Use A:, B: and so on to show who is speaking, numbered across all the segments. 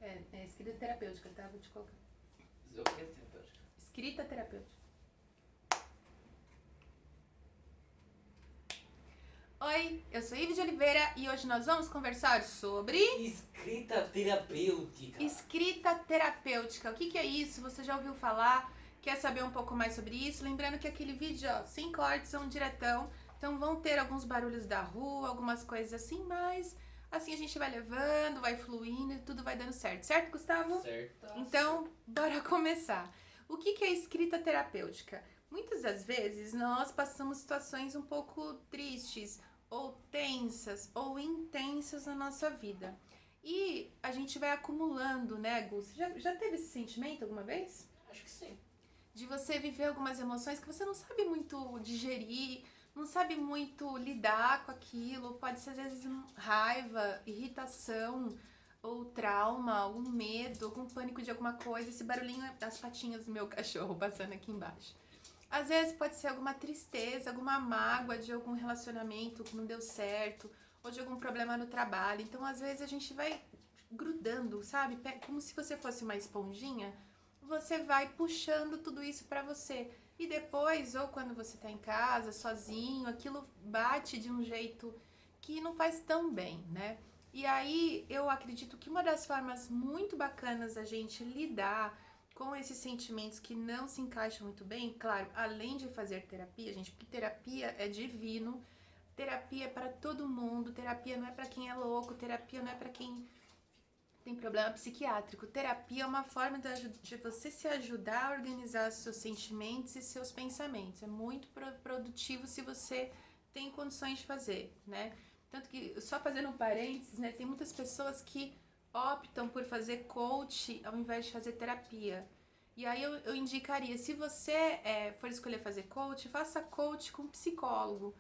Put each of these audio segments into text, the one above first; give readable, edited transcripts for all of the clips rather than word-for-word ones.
A: É escrita terapêutica, tá? Vou te colocar.
B: O que é terapêutica?
A: Escrita terapêutica. Oi, eu sou Ivy de Oliveira e hoje nós vamos conversar sobre...
B: Escrita terapêutica.
A: Escrita terapêutica. O que é isso? Você já ouviu falar? Quer saber um pouco mais sobre isso? Lembrando que aquele vídeo, ó, sem cortes, é um diretão. Então vão ter alguns barulhos da rua, algumas coisas assim, mas assim a gente vai levando, vai fluindo e tudo vai dando certo. Certo, Gustavo?
B: Certo.
A: Então, bora começar. O que é escrita terapêutica? Muitas das vezes nós passamos situações um pouco tristes, ou tensas, ou intensas na nossa vida. E a gente vai acumulando, né, Gus? Já teve esse sentimento alguma vez?
B: Acho que sim.
A: De você viver algumas emoções que você não sabe muito digerir, não sabe muito lidar com aquilo. Pode ser, às vezes, raiva, irritação, ou trauma, algum medo, algum pânico de alguma coisa. Esse barulhinho é das patinhas do meu cachorro passando aqui embaixo. Às vezes pode ser alguma tristeza, alguma mágoa de algum relacionamento que não deu certo, ou de algum problema no trabalho. Então, às vezes, a gente vai grudando, sabe? Como se você fosse uma esponjinha, você vai puxando tudo isso pra você. E depois, ou quando você tá em casa, sozinho, aquilo bate de um jeito que não faz tão bem, né? E aí, eu acredito que uma das formas muito bacanas da gente lidar com esses sentimentos que não se encaixam muito bem, claro, além de fazer terapia, gente, porque terapia é divino, terapia é para todo mundo, terapia não é para quem é louco, terapia não é para quem tem problema psiquiátrico. Terapia é uma forma de você se ajudar a organizar seus sentimentos e seus pensamentos. É muito produtivo se você tem condições de fazer, né? Tanto que, só fazendo um parênteses, né, tem muitas pessoas que optam por fazer coach ao invés de fazer terapia. E aí eu indicaria, se você for escolher fazer coach, faça coach com psicólogo.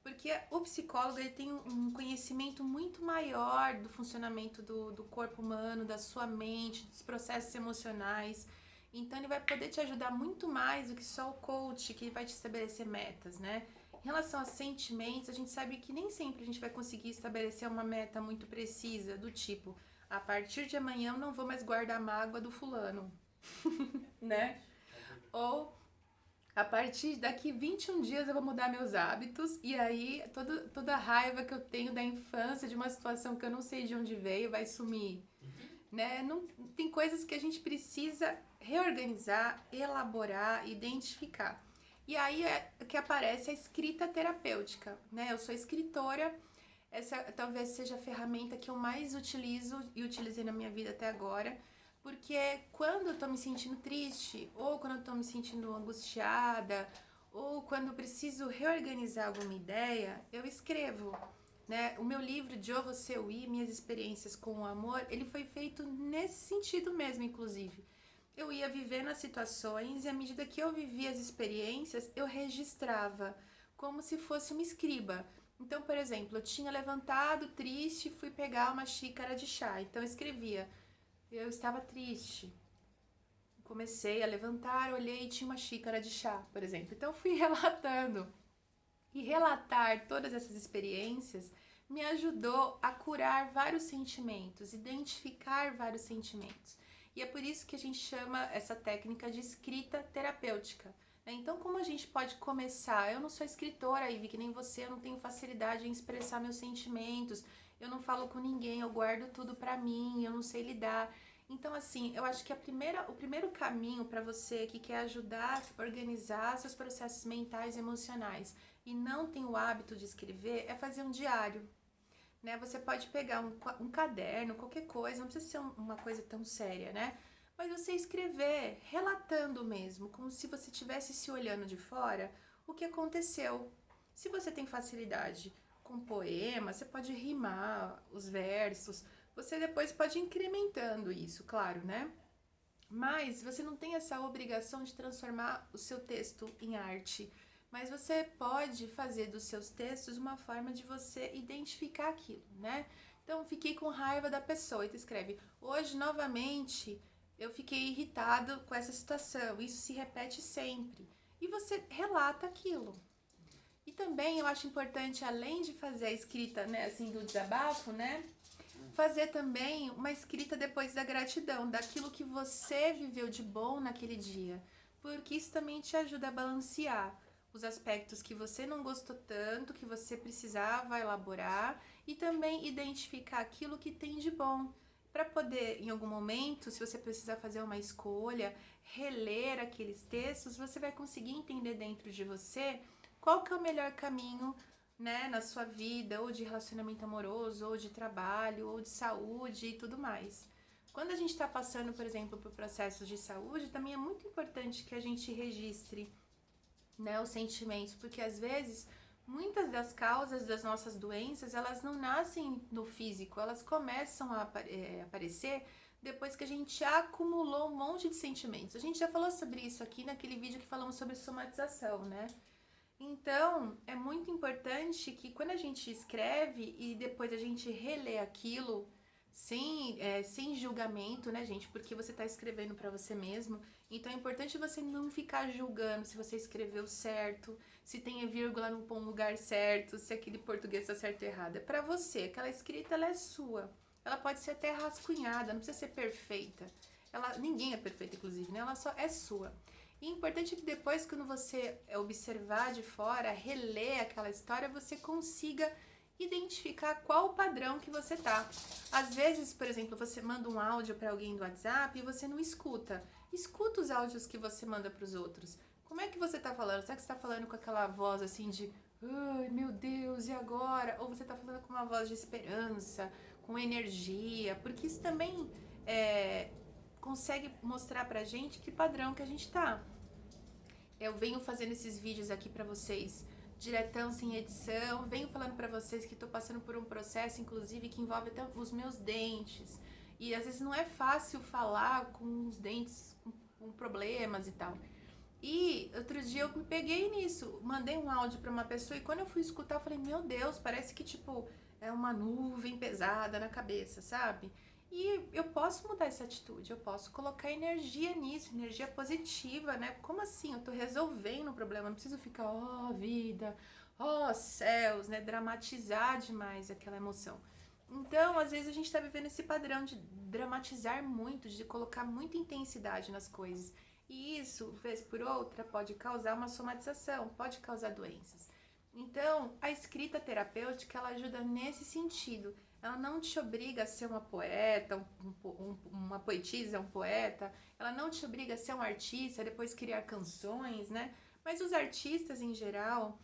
A: Porque o psicólogo ele tem um conhecimento muito maior do funcionamento do corpo humano, da sua mente, dos processos emocionais. Então ele vai poder te ajudar muito mais do que só o coach, que vai te estabelecer metas, né? Em relação a sentimentos, a gente sabe que nem sempre a gente vai conseguir estabelecer uma meta muito precisa, do tipo, a partir de amanhã eu não vou mais guardar mágoa do fulano, né? Ou a partir daqui 21 dias eu vou mudar meus hábitos e aí toda a raiva que eu tenho da infância, de uma situação que eu não sei de onde veio, vai sumir, né? Não, tem coisas que a gente precisa reorganizar, elaborar, identificar. E aí é que aparece a escrita terapêutica, né? Eu sou escritora, essa talvez seja a ferramenta que eu mais utilizo e utilizei na minha vida até agora, porque quando eu tô me sentindo triste, ou quando eu tô me sentindo angustiada, ou quando eu preciso reorganizar alguma ideia, eu escrevo, né? O meu livro, De Eu, Você, Eu e Minhas Experiências com o Amor, ele foi feito nesse sentido mesmo, inclusive. Eu ia vivendo as situações e à medida que eu vivia as experiências, eu registrava, como se fosse uma escriba. Então, por exemplo, eu tinha levantado triste e fui pegar uma xícara de chá. Então eu escrevia, eu estava triste. Comecei a levantar, olhei e tinha uma xícara de chá, por exemplo. Então eu fui relatando. E relatar todas essas experiências me ajudou a curar vários sentimentos, identificar vários sentimentos. E é por isso que a gente chama essa técnica de escrita terapêutica. Então, como a gente pode começar? Eu não sou escritora, Ivy, que nem você, eu não tenho facilidade em expressar meus sentimentos, eu não falo com ninguém, eu guardo tudo pra mim, eu não sei lidar. Então, assim, eu acho que o primeiro caminho para você que quer ajudar a organizar seus processos mentais e emocionais e não tem o hábito de escrever é fazer um diário, né? Você pode pegar um caderno, qualquer coisa, não precisa ser uma coisa tão séria, né? Mas você escrever, relatando mesmo, como se você estivesse se olhando de fora, o que aconteceu. Se você tem facilidade com poema, você pode rimar os versos, você depois pode ir incrementando isso, claro, né? Mas você não tem essa obrigação de transformar o seu texto em arte. Mas você pode fazer dos seus textos uma forma de você identificar aquilo, né? Então, fiquei com raiva da pessoa e tu escreve: hoje, novamente, eu fiquei irritado com essa situação. Isso se repete sempre. E você relata aquilo. E também eu acho importante, além de fazer a escrita, né, assim, do desabafo, né? Fazer também uma escrita depois da gratidão, daquilo que você viveu de bom naquele dia, porque isso também te ajuda a balancear os aspectos que você não gostou tanto, que você precisava elaborar, e também identificar aquilo que tem de bom, para poder, em algum momento, se você precisar fazer uma escolha, reler aqueles textos, você vai conseguir entender dentro de você qual que é o melhor caminho, né, na sua vida, ou de relacionamento amoroso, ou de trabalho, ou de saúde e tudo mais. Quando a gente está passando, por exemplo, por processos de saúde, também é muito importante que a gente registre, né, os sentimentos, porque às vezes muitas das causas das nossas doenças, elas não nascem no físico, elas começam a aparecer depois que a gente acumulou um monte de sentimentos. A gente já falou sobre isso aqui naquele vídeo que falamos sobre somatização, né? Então, é muito importante que quando a gente escreve e depois a gente relê aquilo sem julgamento, né, gente? Porque você está escrevendo para você mesmo. Então, é importante você não ficar julgando se você escreveu certo, se tem vírgula no lugar certo, se aquele português está certo ou errado. É para você. Aquela escrita, ela é sua. Ela pode ser até rascunhada, não precisa ser perfeita. Ninguém é perfeito, inclusive, né? Ela só é sua. E é importante que depois, quando você observar de fora, reler aquela história, você consiga identificar qual o padrão que você tá. Às vezes, por exemplo, você manda um áudio para alguém do WhatsApp e você não escuta. Escuta os áudios que você manda para os outros. Como é que você tá falando? Será que você tá falando com aquela voz assim de ai, meu Deus, e agora? Ou você tá falando com uma voz de esperança, com energia? Porque isso também consegue mostrar pra gente que padrão que a gente tá. Eu venho fazendo esses vídeos aqui pra vocês diretão, sem edição, venho falando pra vocês que tô passando por um processo, inclusive, que envolve até os meus dentes. E às vezes não é fácil falar com os dentes com problemas e tal. E outro dia eu me peguei nisso, mandei um áudio pra uma pessoa e quando eu fui escutar eu falei, meu Deus, parece que tipo é uma nuvem pesada na cabeça, sabe? E eu posso mudar essa atitude, eu posso colocar energia nisso, energia positiva, né? Como assim? Eu tô resolvendo o problema, não preciso ficar, ó vida, ó céus, né? Dramatizar demais aquela emoção. Então, às vezes a gente tá vivendo esse padrão de dramatizar muito, de colocar muita intensidade nas coisas. E isso, vez por outra, pode causar uma somatização, pode causar doenças. Então, a escrita terapêutica, ela ajuda nesse sentido. Ela não te obriga a ser uma poeta, uma poetisa, um poeta. Ela não te obriga a ser um artista, depois criar canções, né? Mas os artistas em geral,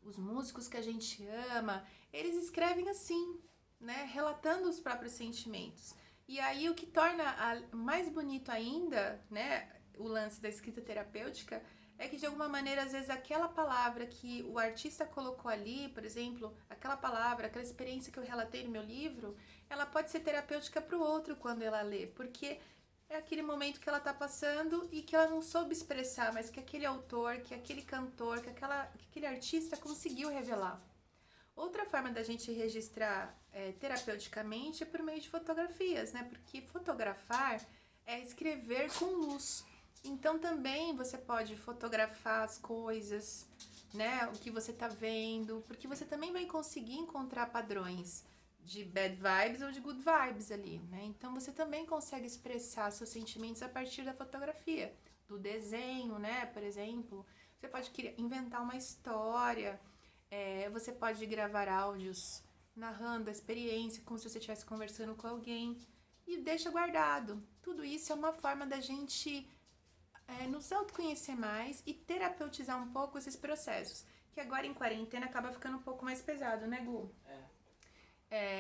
A: os músicos que a gente ama, eles escrevem assim, né? Relatando os próprios sentimentos. E aí o que torna mais bonito ainda, né? O lance da escrita terapêutica é que de alguma maneira, às vezes, aquela palavra que o artista colocou ali, por exemplo, aquela palavra, aquela experiência que eu relatei no meu livro, ela pode ser terapêutica para o outro quando ela lê, porque é aquele momento que ela está passando e que ela não soube expressar, mas que aquele autor, que aquele cantor, que aquele artista conseguiu revelar. Outra forma da gente registrar terapeuticamente é por meio de fotografias, né? Porque fotografar é escrever com luz. Então também você pode fotografar as coisas, né? O que você tá vendo, porque você também vai conseguir encontrar padrões de bad vibes ou de good vibes ali, né? Então você também consegue expressar seus sentimentos a partir da fotografia, do desenho, né? Por exemplo, você pode inventar uma história, você pode gravar áudios narrando a experiência como se você estivesse conversando com alguém e deixa guardado. Tudo isso é uma forma da gente nos autoconhecer mais e terapeutizar um pouco esses processos, que agora em quarentena acaba ficando um pouco mais pesado, né, Gu?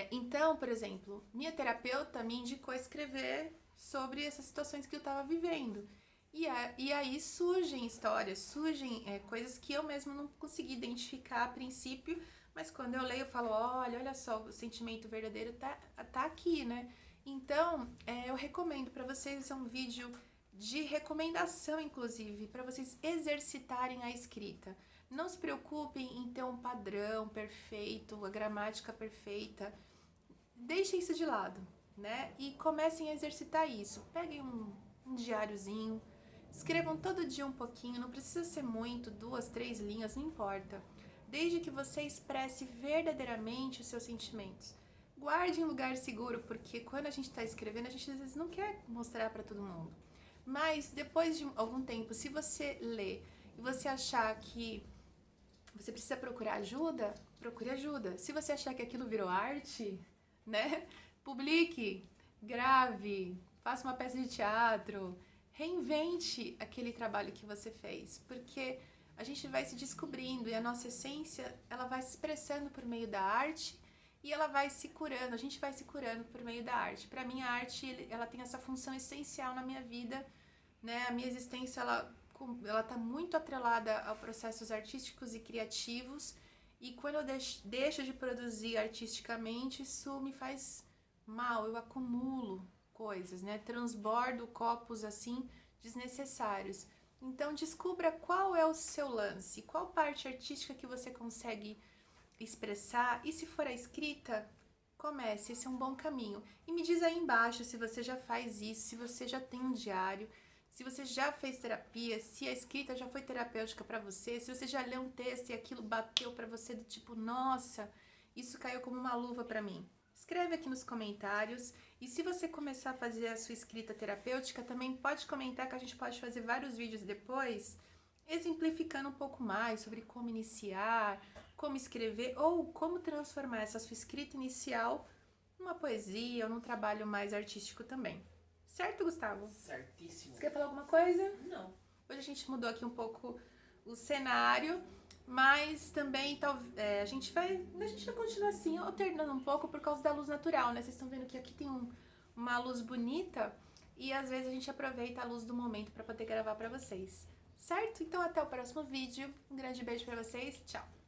A: Então, por exemplo, minha terapeuta me indicou escrever sobre essas situações que eu estava vivendo. E aí surgem histórias, surgem coisas que eu mesmo não consegui identificar a princípio, mas quando eu leio eu falo, olha só, o sentimento verdadeiro tá aqui, né? Então, eu recomendo para vocês, é um vídeo de recomendação, inclusive, para vocês exercitarem a escrita. Não se preocupem em ter um padrão perfeito, a gramática perfeita. Deixem isso de lado, né? E comecem a exercitar isso. Peguem um diáriozinho, escrevam todo dia um pouquinho, não precisa ser muito, 2, 3 linhas, não importa. Desde que você expresse verdadeiramente os seus sentimentos. Guarde em lugar seguro, porque quando a gente está escrevendo, a gente às vezes não quer mostrar para todo mundo. Mas depois de algum tempo, se você ler e você achar que você precisa procurar ajuda, procure ajuda. Se você achar que aquilo virou arte, né? Publique, grave, faça uma peça de teatro, reinvente aquele trabalho que você fez, porque a gente vai se descobrindo e a nossa essência, ela vai se expressando por meio da arte e ela vai se curando, a gente vai se curando por meio da arte. Para mim, a arte, ela tem essa função essencial na minha vida, né? A minha existência, ela tá muito atrelada a processos artísticos e criativos, e quando eu deixo de produzir artisticamente, isso me faz mal, eu acumulo coisas, né? Transbordo copos assim desnecessários. Então descubra qual é o seu lance, qual parte artística que você consegue expressar, e se for a escrita, comece, esse é um bom caminho. E me diz aí embaixo se você já faz isso, se você já tem um diário, se você já fez terapia, se a escrita já foi terapêutica para você, se você já leu um texto e aquilo bateu para você do tipo, nossa, isso caiu como uma luva para mim. Escreve aqui nos comentários, e se você começar a fazer a sua escrita terapêutica, também pode comentar que a gente pode fazer vários vídeos depois, exemplificando um pouco mais sobre como iniciar, como escrever ou como transformar essa sua escrita inicial numa poesia ou num trabalho mais artístico também. Certo, Gustavo?
B: Certíssimo.
A: Você quer falar alguma coisa?
B: Não.
A: Hoje a gente mudou aqui um pouco o cenário, mas também a gente vai continuar assim, alternando um pouco por causa da luz natural, né? Vocês estão vendo que aqui tem uma luz bonita e às vezes a gente aproveita a luz do momento para poder gravar para vocês. Certo? Então até o próximo vídeo. Um grande beijo para vocês. Tchau!